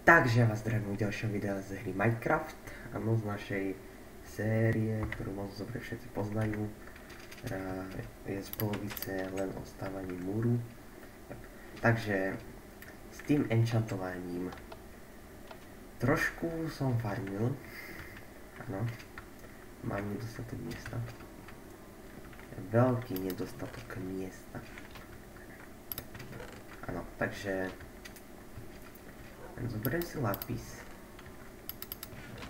Takže ja vás zdravím u ďalšieho videa z hry Minecraft, áno, z našej série, ktorú moc dobre všetci poznajú, ktorá je z polovice len o stávaní múru. Takže s tým enchantovaním trošku som farmil, áno, mám nedostatok miesta, veľký nedostatok miesta, áno, takže zoberiem si lápis.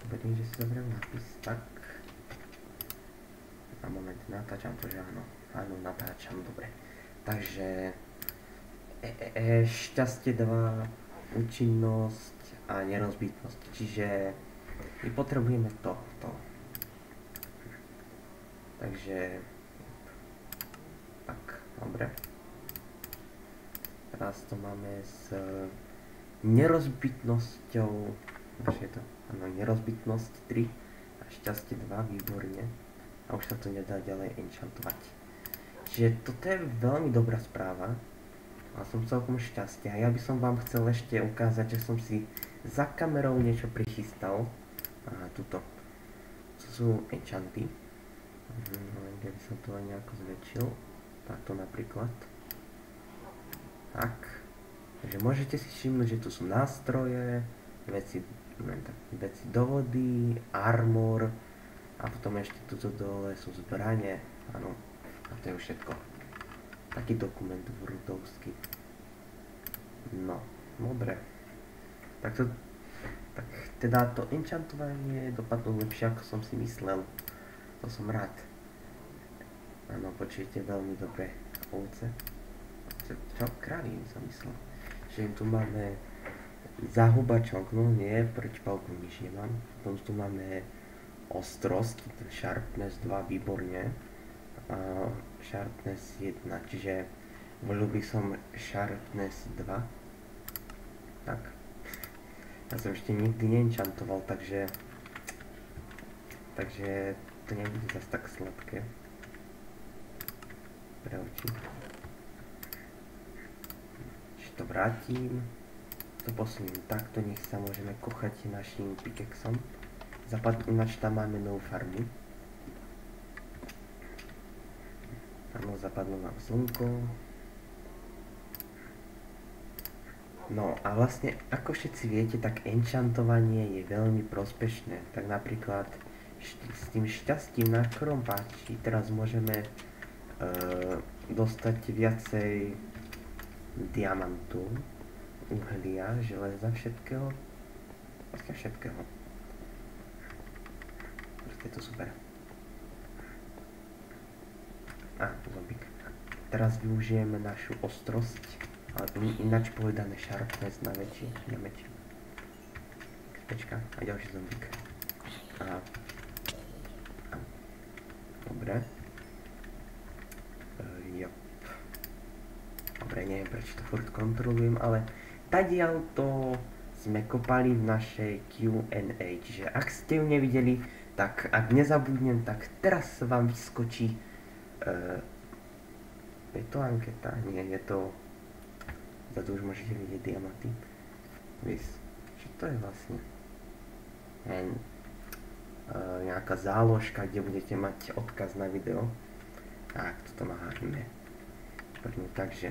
Verím, že si zoberiem lápis, tak. Na moment, natáčam to, že áno. Áno, natáčam, dobre. Takže šťastie 2, účinnosť a nerozbitnosť. Čiže my potrebujeme tohto. Takže tak, dobre. Teraz to máme s nerozbitnosťou, je to, áno, nerozbitnosť 3 a šťastie 2, výborne. A už sa to nedá ďalej enchantovať. Čiže toto je veľmi dobrá správa. A som celkom šťastie. A ja by som vám chcel ešte ukázať, že som si za kamerou niečo prichystal. A tuto. To sú enchanty. Kde by som to aj nejako zväčšil. Takto napríklad. Tak. Takže môžete si všimnúť, že tu sú nástroje, veci do vody, armor a potom ešte tuto dole sú zbranie, áno, a to je už všetko. Taký dokument vrudovský. No, dobre. Tak teda to enchantovanie dopadlo lepšie, ako som si myslel. To som rád. Áno, počujete veľmi dobre ovce. Čo? Kraviny som myslel. Že tu máme zahubačok, no nie, proti palku nič nemám. Potom tu máme ostrosť, sharpness 2, výborne. A sharpness 1, čiže volil by som sharpness 2. Tak. Ja som ešte nikdy neenchantoval, takže to nebude zase tak sladké. Pre oči. To vrátim, to posuniem takto, nech sa môžeme kochať našim pickaxom. Ináč tam máme novú farmu. Áno, zapadlo nám slnko. No a vlastne, ako všetci viete, tak enchantovanie je veľmi prospešné. Tak napríklad s tým šťastím na krompáči teraz môžeme dostať viacej diamantu, uhlia, železa, všetkého. Vlastne všetkého. Proste je to super. Zombík. Teraz využijeme našu ostrosť, ale ináč povedané sharpness na väčší, na väčší. Počka, a ďalší zombík. Dobre. Dobre, neviem, prečo to furt kontrolujem, ale tadiaľ to sme kopali v našej Q&A, čiže ak ste ju nevideli, tak ak nezabudnem, tak teraz vám vyskočí, je to anketa? Nie, je to, za to už môžete vidieť diamanty. Čo to je vlastne? Nejaká záložka, kde budete mať odkaz na video. Tak, toto nahážeme. Takže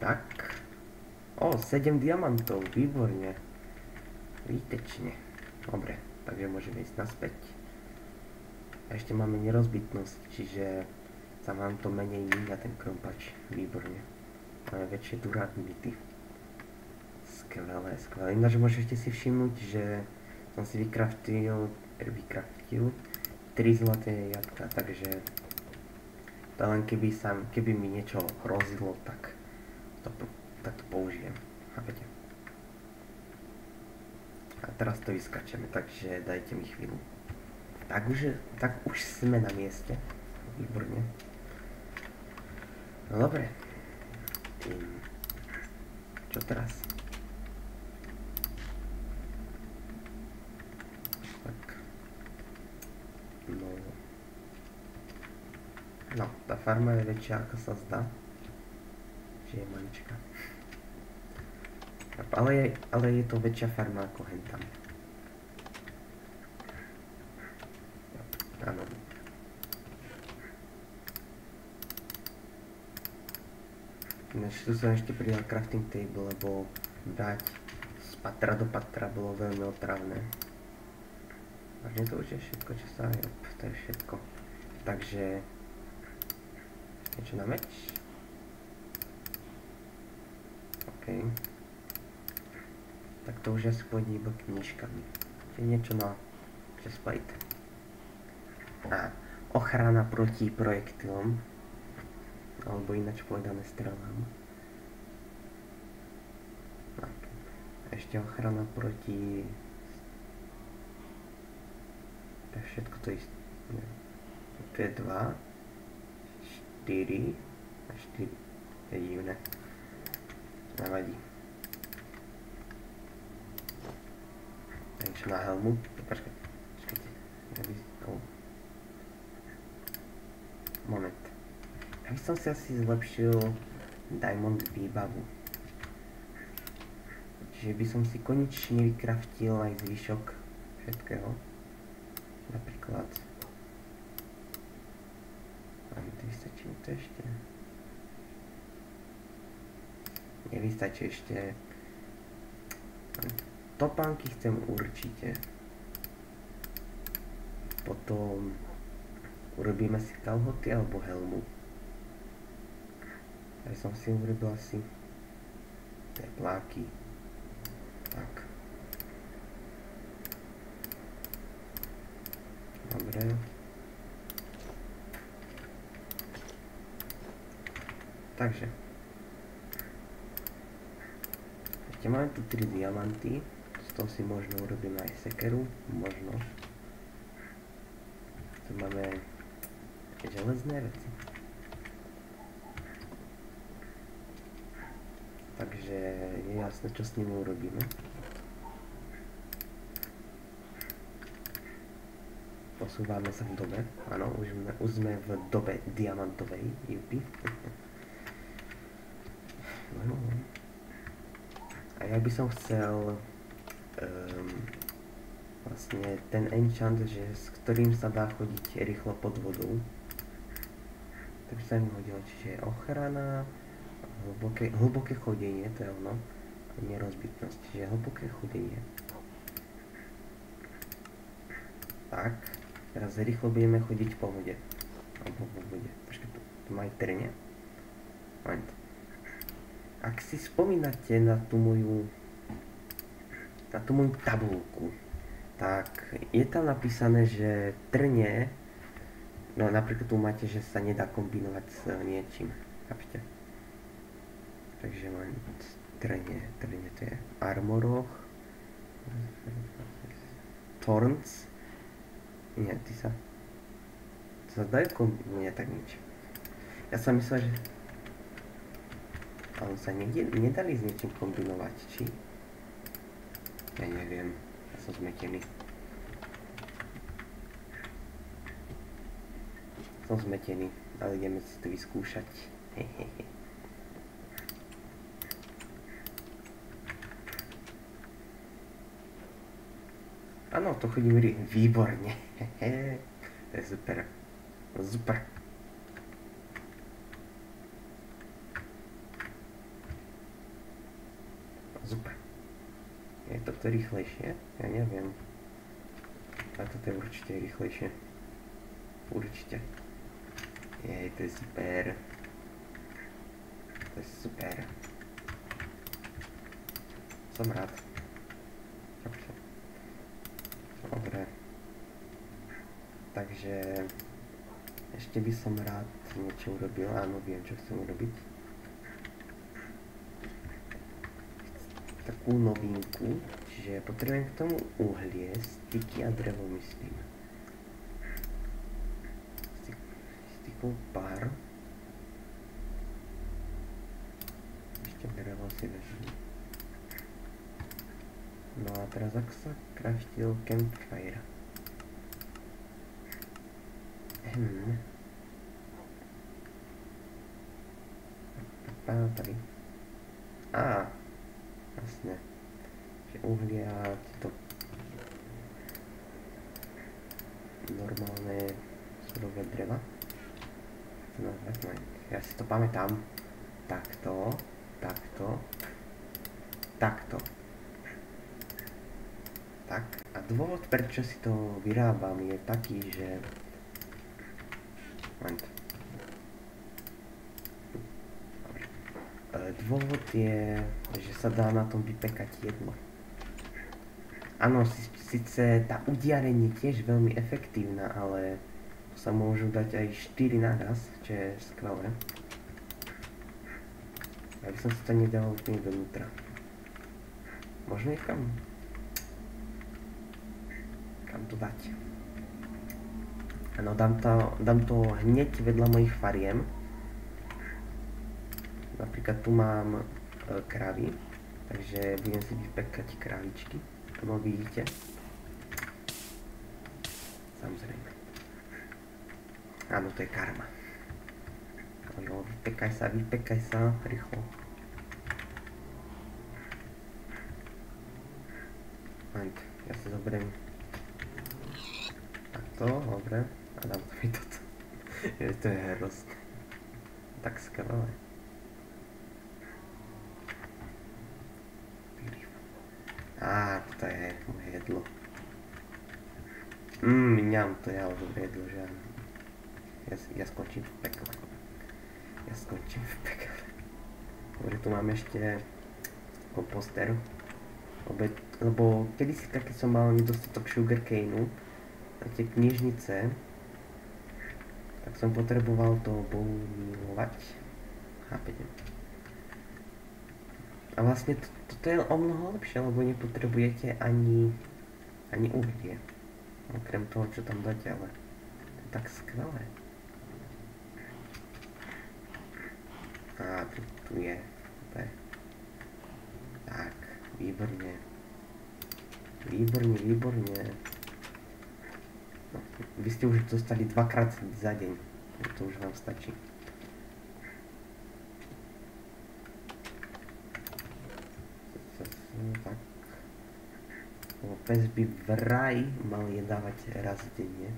tak. 7 diamantov, výborne. Výtečne. Dobre, takže môžeme ísť naspäť. A ešte máme nerozbitnosť, čiže sa nám to menej míňa ten krompač. Výborne. Máme väčšie durability. Skvelé, skvelé. Ináč môžete si všimnúť, že som si vykraftil 3 zlaté jatka, takže to len keby mi niečo hrozilo, tak to použijem. Chápete? A teraz to vyskačeme, takže dajte mi chvíľu. Tak už sme na mieste. Výborne. No dobre. Čo teraz? No, tá farma je väčšia, ako sa zdá. ešte je maličká. Ale je to väčšia farma ako hentam. Áno. Tu som ešte pridal crafting table, lebo brať z patra do patra bolo veľmi otravné. Takže to už je všetko, čo sa... to je všetko. Takže... niečo na meč? OK. Tak to už asi pôjde iba knižkami. Čiže niečo na chestplate. A ochrana proti projektilom. Alebo ináč povedané strelám. Tak. Ešte ochrana proti... to je všetko to isté. Tu je 2, 4 a 4. To je divné. Nevadí. Niečo na helmu. Počkajte. Moment. Ja by som si asi zlepšil diamond výbavu. Čiže by som si konečne vykraftil aj zvyšok všetkého. Napríklad... vystačí mi to ešte? Nevystačí ešte... topánky chcem určite. Potom... urobíme si kalhoty alebo helmu. Ja som si urobil asi... tepláky. Tak. Dobre. Takže. Ešte máme tu 3 diamanty. Z toho si možno urobíme aj sekeru. Možno. Tu máme aj železné veci. Takže je jasné, čo s nimi urobíme. Posúvame sa v dobe. Áno, už sme v dobe diamantovej. Jupi. No. A ja by som chcel vlastne ten enchant, s ktorým sa dá chodiť rýchlo pod vodou. Takže sa mi hodilo, čiže ochrana, hlboké chodenie, to je ono, a nerozbitnosť, čiže hlboké chodenie. Tak, teraz rýchlo budeme chodiť po vode. Alebo po vode. Počkaj, tu má aj trne. Moment. Ak si spomínate na tú moju tabuľku, tak je tam napísané, že trne, no napríklad tu máte, že sa nedá kombinovať s niečím, chápete? Takže mám trne to je armoroch, thorns, nie, ty sa dajú kombinovať, nie, tak nič. Ja som myslel, že ale sa nedali s niečím kombinovať, či? Ja neviem, ja som zmetený. Som zmetený, ale ideme si to vyskúšať. Hehehe. Áno, to chodím výborne. Hehe. To je super. Super. Super. Je toto rýchlejšie? Ja neviem. A toto je určite rýchlejšie. Určite. Jej, to je super. To je super. Som rád. Dobre. Takže... ešte by som rád niečo urobil. Áno, viem, čo chcem urobiť. Takú novinku, čiže potrebujem k tomu uhlie, styky a drevo, myslím. Stykov pár. Ešte drevo si vezmem. No a teraz ak sa craftil campfire. Tady. Jasne. Že uhlia, tieto normálne surové dreva. Ja si to pamätám. Takto. Tak, a dôvod, prečo si to vyrábam, je taký, že... Dôvod je, že sa dá na tom vypekať jedlo. Áno, síce tá udiarenie je tiež veľmi efektívna, ale sa môžu dať aj 4 naraz, čo je skvelé. Aby som si to nedal úplne dovnútra. Možno niekam? Kam to dať? Áno, dám to hneď vedľa mojich fariem. Napríklad tu mám kravy, takže budem si vypekať kravičky. No vidíte? Samozrejme. Áno, to je karma. Jo, vypekaj sa, rýchlo. Ja si zoberiem takto, dobre. A dám to mi toto. To je hrozné. Tak skvelé. Toto je moje jedlo. Mňam, to je ale dobré jedlo, že áno. Ja skončím v pekle. Dobre, tu mám ešte komposter. Lebo kedysi tak, keď som mal nedostatok sugarcaneu na tie knižnice, tak som potreboval to boulovať. Chápete? A vlastne toto je o mnoho lepšie, lebo nepotrebujete ani uhlie. Okrem toho, čo tam dáte, ale to je tak skvelé. Tu je. Tak, výborne. No, vy ste už dostali 2-krát za deň. To už vám stačí. Tak. Pes by vraj mal jedávať raz denne.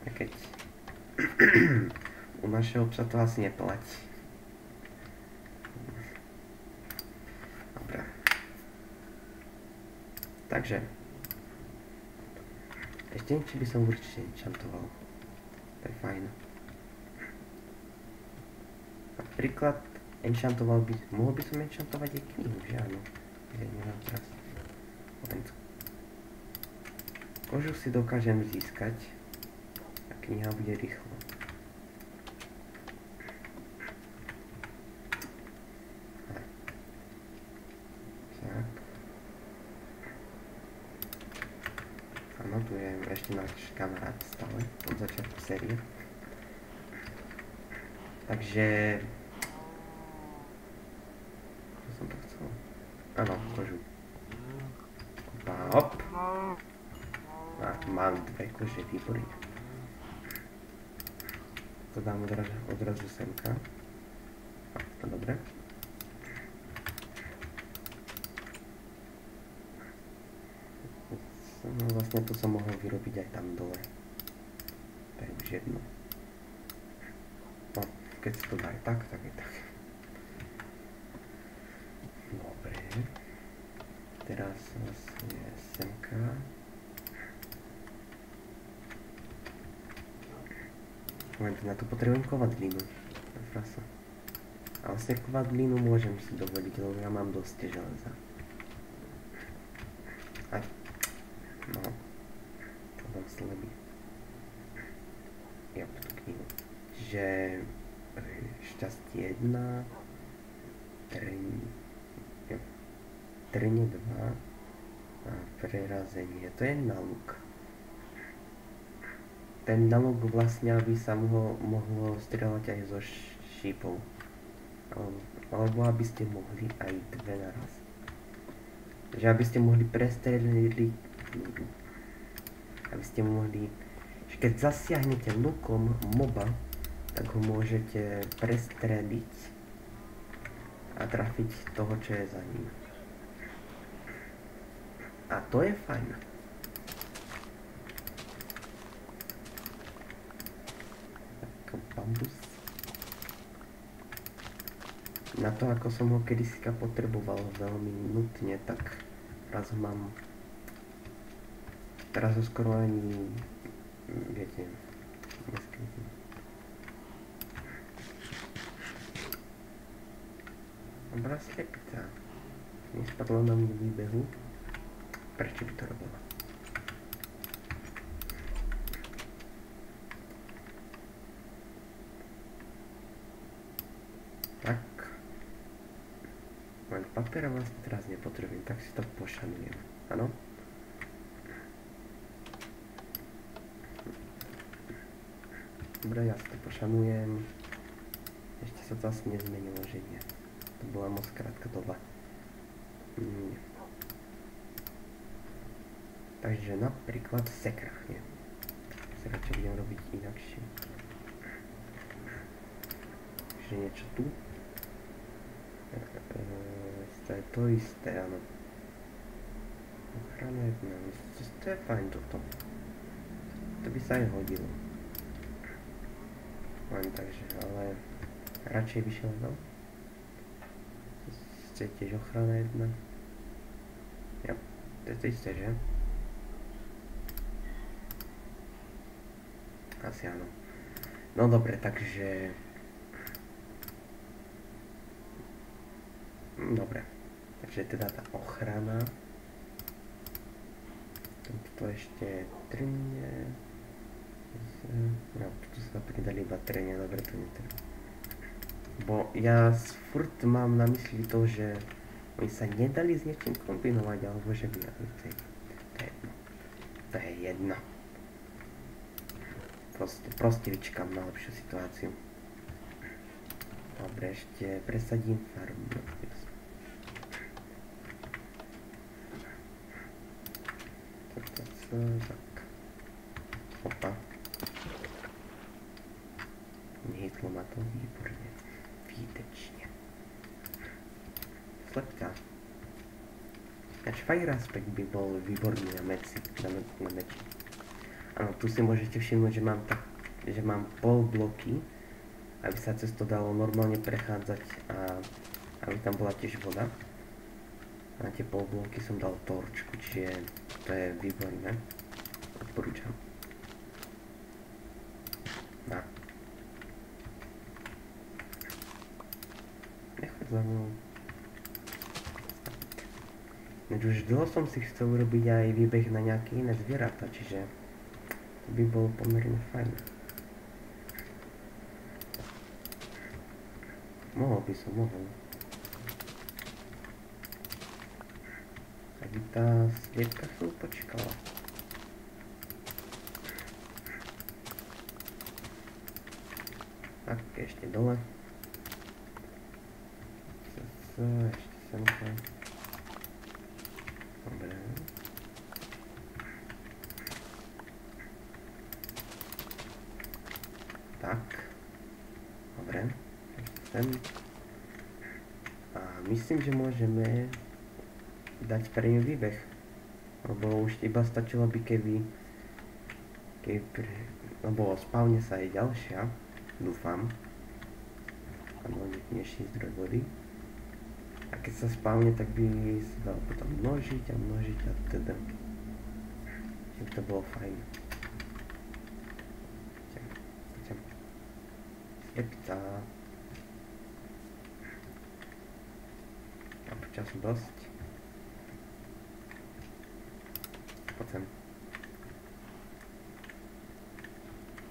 A keď u našeho psa to asi neplatí. Dobre. Takže ešte niečo by som určite enchantoval. To je fajn. Napríklad mohol by som enchantovať aj knihu, že áno? Ja nemám teraz. Kožu si dokážem získať a kniha bude rýchlo. Tak. Áno, tu je ešte náš kamarát stále od začiatku série. Takže... Čo som to chcel? Áno, kožu. Hop. Mám 2 kože, výborné. To dám odrazu semka. To dobre. No vlastne to som mohol vyrobiť aj tam dole. To je už jedno. No, keď si to dá aj tak, tak je tak. Dobre. Teraz vlastne semka. Na to potrebujem kovadlinu. Frasa. A vlastne kovadlinu môžem si dovoliť, lebo ja mám dosť železa. Aj. No. To vám slabí. Jo, tú knihu. Čiže šťastie 1, trne 2 a prerazenie. To je na luk. Ten na luk vlastne, aby sa mohlo strieľať aj zo šípov. Alebo aby ste mohli aj 2 naraz. Že aby ste mohli prestreliť. Aby ste mohli... Keď zasiahnete lukom moba, tak ho môžete prestreliť trafiť toho, čo je za ním. A to je fajn. Ako bambus. Na to, ako som ho kedyska potreboval veľmi nutne, tak teraz ho mám... Teraz ho skoro ani... viete... neskrytím. Dobrá slepica. Nespadla na mňu výbehu. Prečo by to robila? Tak. Len papiera vlastne teraz nepotrebujem, tak si to pošanujem. Áno? Dobre, ja si to pošanujem. Ešte sa to asi nezmenilo, že nie. To bola moc krátka doba. Nie. Takže napríklad sekra, nie? Sekra, čo budem robiť inakšie. Takže niečo tu. To je to isté, áno. Ochrana jedna, to je fajn toto. To by sa aj hodilo. Len takže, ale radšej vyšiel level. To je tiež ochrana jedna. Ja, to je to isté, že? Asi áno. No dobre, takže... Dobre. Takže teda tá ochrana. Toto ešte trnie. No, tu sa pridali iba trenie, dobre, to netreba. Bo ja furt mám na mysli to, že oni sa nedali s niečím kombinovať, alebo že by... To je jedno. To je jedno. Proste vyčkám na lepšiu situáciu. Dobre, ešte presadím farmu. Tak. Opa. Nehytlo ma to výborne. Výtečne. Slepka. Až Fire Aspect by bol výborný na meči. Áno, tu si môžete všimnúť, že mám pol bloky, aby sa cez to dalo normálne prechádzať a aby tam bola tiež voda. A na tie pol bloky som dal torčku, čiže to je výborné. Odporúčam. No. Nechoď za mnou. Už dlho som si chcel urobiť aj výbeh na nejaké iné zvieratá, čiže to by bolo pomerne fajn. Mohol. Aby tá sliepka chvíľu počkala. Tak, ešte dole. Ešte semka. Dobre. Tak. Dobre. Ešte sem. A myslím, že môžeme dať pre ňu výbeh. Lebo už iba stačilo by lebo spavne sa aj ďalšia. Dúfam. Áno, dnešný zdroj vody. A keď sa spavne, tak by sa dalo potom množiť a teda. Čiže to bolo fajn. Slepica. A počas dosť. Poď sem.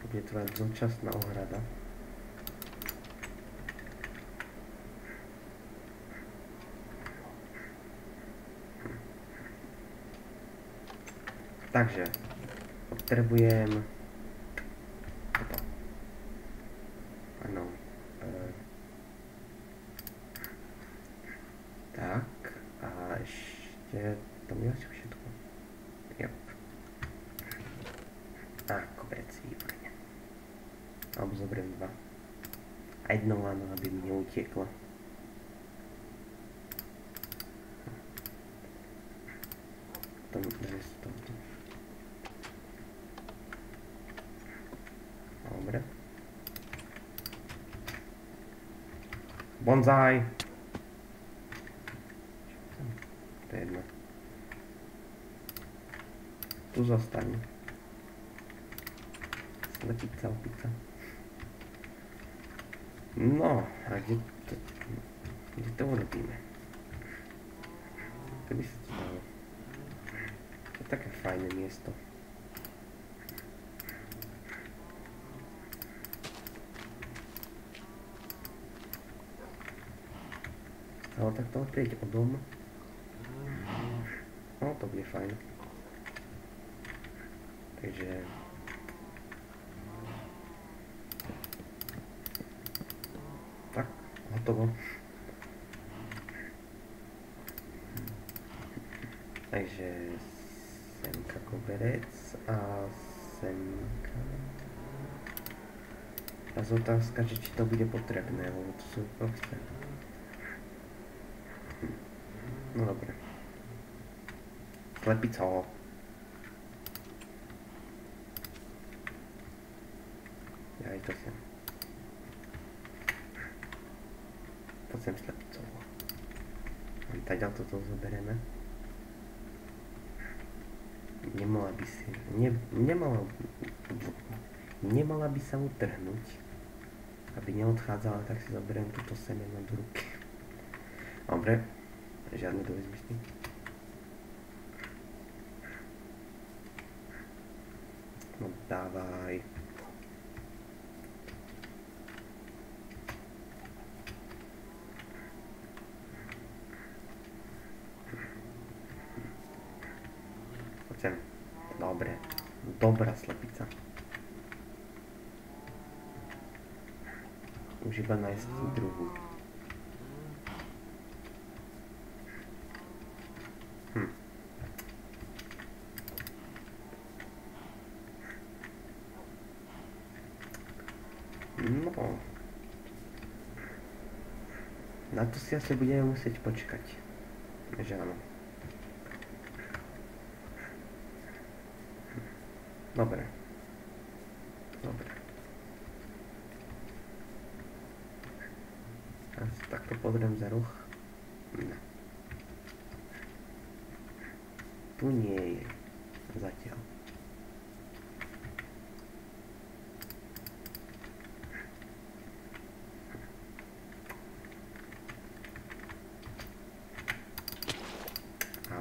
Bude tvoja dočasná ohrada. Takže potrebujem toto. Áno. Tak a ešte to mi asi všetko. Jop. A koberec, výborne. Alebo zoberiem dva. A jedno lano, aby mi neutieklo. Bonzaj! To je jedno. Tu zostaň. Slepica, opica. No, a kde to urobíme? To by sa to dalo. To je také fajné miesto. Ale tak to prieť o dom. No, to bude fajn. Takže... Tak, hotovo. Takže semka koberec a semka... A z otázka, či to bude potrebné, lebo to sú proste... No dobre. Slepico. Ja aj to sem. To sem slepico. Taďal toto zoberieme. Nemala by sa utrhnúť. Aby neodchádzala, tak si zoberiem túto semeno do ruky. Dobre. Žiadne dovizmysly. No dávaj. Poď sem. Dobre. Dobrá slepica. Už iba nájsť druhú. No. Na to si asi budeme musieť počkať. Že áno. Dobre. Dobre. Asi takto pozriem za roh. Ne. Tu nie je. Zatiaľ. Au.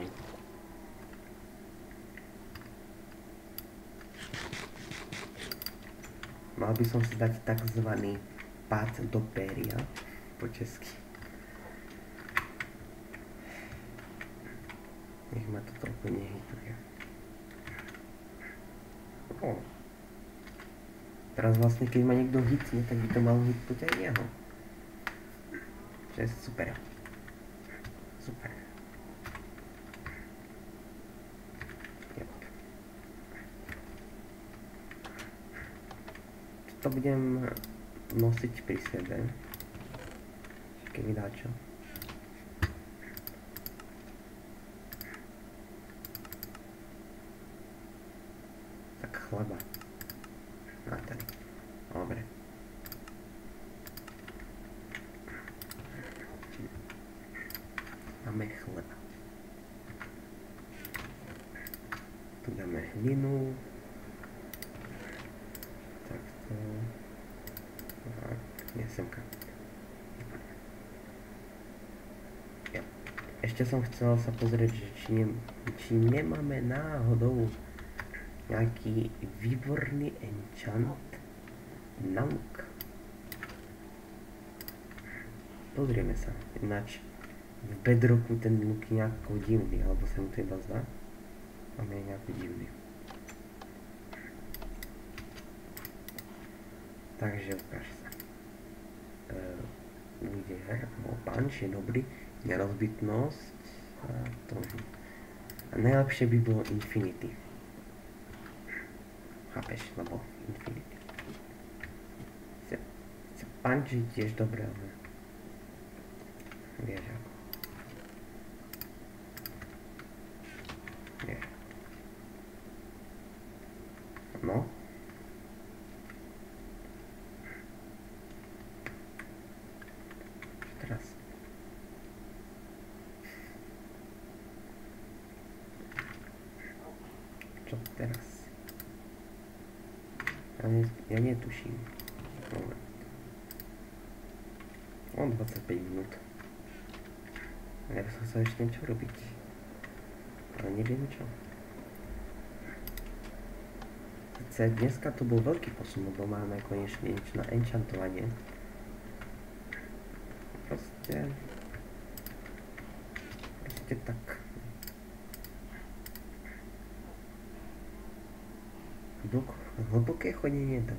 Mal by som si dať takzvaný pád do péria po česky. Nech ma to trochu nehytuje. O. Teraz vlastne, keď ma niekto hitne, tak by to malo hitnúť aj jeho. Čo je super. Super. To budem nosiť pri sebe. Keď mi dá čo. Tak chleba. A tady. Dobre. Máme chleba. Tu dáme hlinu. Takto. Tak, nie semka. Ja. Ešte som chcel sa pozrieť, že či nemáme náhodou nejaký výborný enchant na luk. Pozrieme sa. Ináč v bedrocku ten luk je nejako divný, alebo sa mi to iba zdá. Máme je nejako divný. Takže ukáž sa. Úder, punch je dobrý. Nerozbitnosť. A najlepšie by bolo Infinity. Chápeš, lebo Infinity. Punch je tiež dobré, ale... Vieš ako. Vieš. No. teraz? Čo teraz? Ja netuším. Moment. 25 minút. Ja som sa ešte niečo robiť. Ale neviem čo. Sice dneska to bol veľký posun, lebo máme konečne niečo na enchantovanie. Proste tak. Hlboké chodenie 2.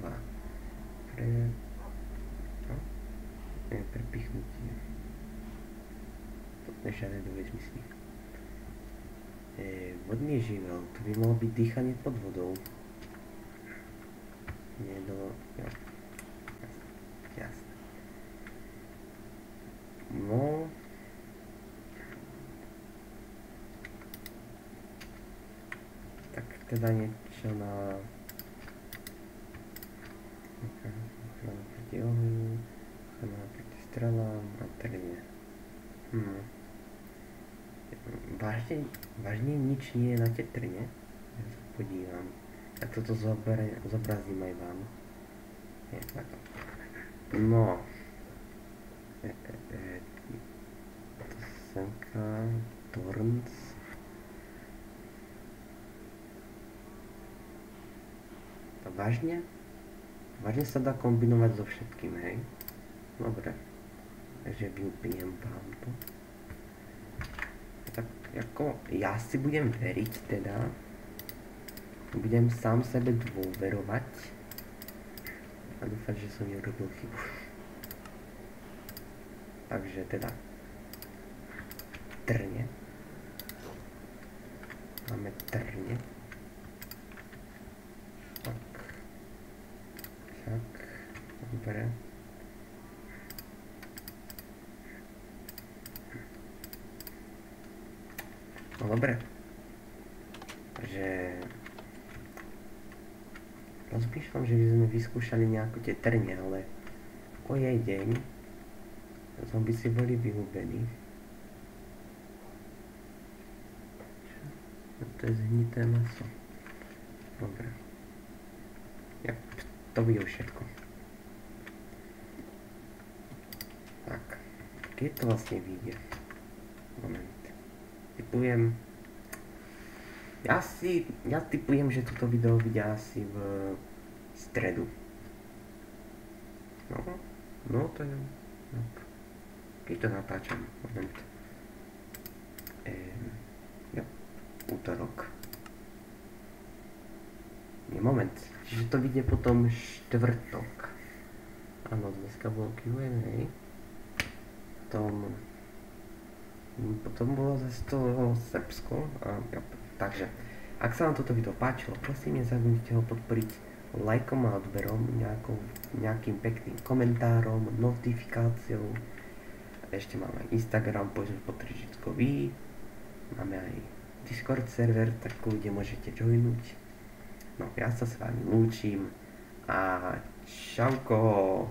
Prepichnutie. Žiadne druhé zmysly. Vodný živel, to by malo byť dýchanie pod vodou. Nie do... Jo. Jasne. No... Tak teda niečo na... Ochrana proti ohňu, ochrana proti strelám a trnie. Vážne nič nie je na tie trne? Ja sa podívam. Tak toto zobrazím aj vám. Je takto. No. To semka, Thorns. To vážne? Vážne sa dá kombinovať so všetkým, hej? Dobre. Takže vypnem vám to. Tak ako ja si budem veriť teda. Budem sám sebe dôverovať. A dúfať, že som neurobil chybu. Takže teda. Trne. Máme trne. Tak. Tak. Dobre. No dobre. Takže... Rozmýšľam, že by sme vyskúšali nejako tie trne, ale... O jej deň... Zombi si boli vyhubení. To je zhnité maso. Dobre. Ja, to bude všetko. Tak. Keď to vlastne vyjde? Moment. Typujem... Ja typujem, že toto video vyjde asi v stredu. No to je... No. Keď to natáčam, moment. Jo, útorok. Nie, moment. Čiže to vyjde potom štvrtok. Áno, dneska bol Q&A. Potom bolo zase to Srbsko. Takže, ak sa vám toto video páčilo, prosím, nezabudnite ho podporiť lajkom a odberom, nejakým pekným komentárom, notifikáciou. Ešte máme aj Instagram, _podtržitkový. Máme aj Discord server, tak kde môžete joinúť. No, ja sa s vami lúčim a čauko!